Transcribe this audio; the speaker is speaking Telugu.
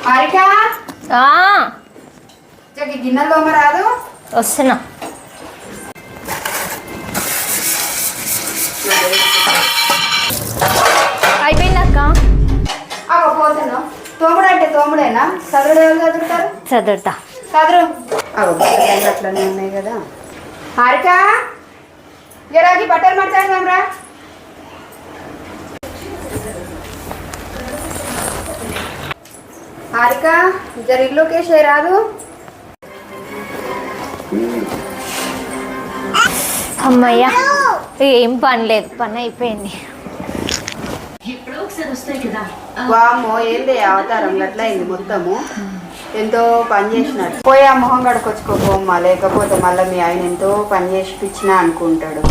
హారిక గిన్నెలు తోమ రాదు. వస్తున్నా. అయిపోయిందక్క. పోతాను. తోముడు అంటే తోముడేనా? చదువుడు ఎవరు చదువుతారు? చదువుతా. చదువు. అట్లనే ఉన్నాయి కదా. హారిక జరాకి బట్టలు మాట్లాడదాంరా. హారిక జర ఇల్లుకేసే రాదు. అమ్మయ్యా ఏం పని లేదు, పని అయిపోయింది. వామ్మో ఏంది అవతారం అట్లా అయింది మొత్తము. ఎంతో పని చేసినాడు. పోయి ఆ మొహం కడుకొచ్చుకోపోమ్మా, లేకపోతే మళ్ళీ మీ ఆయన ఎంతో పని చేసి పిచ్చినా అనుకుంటాడు.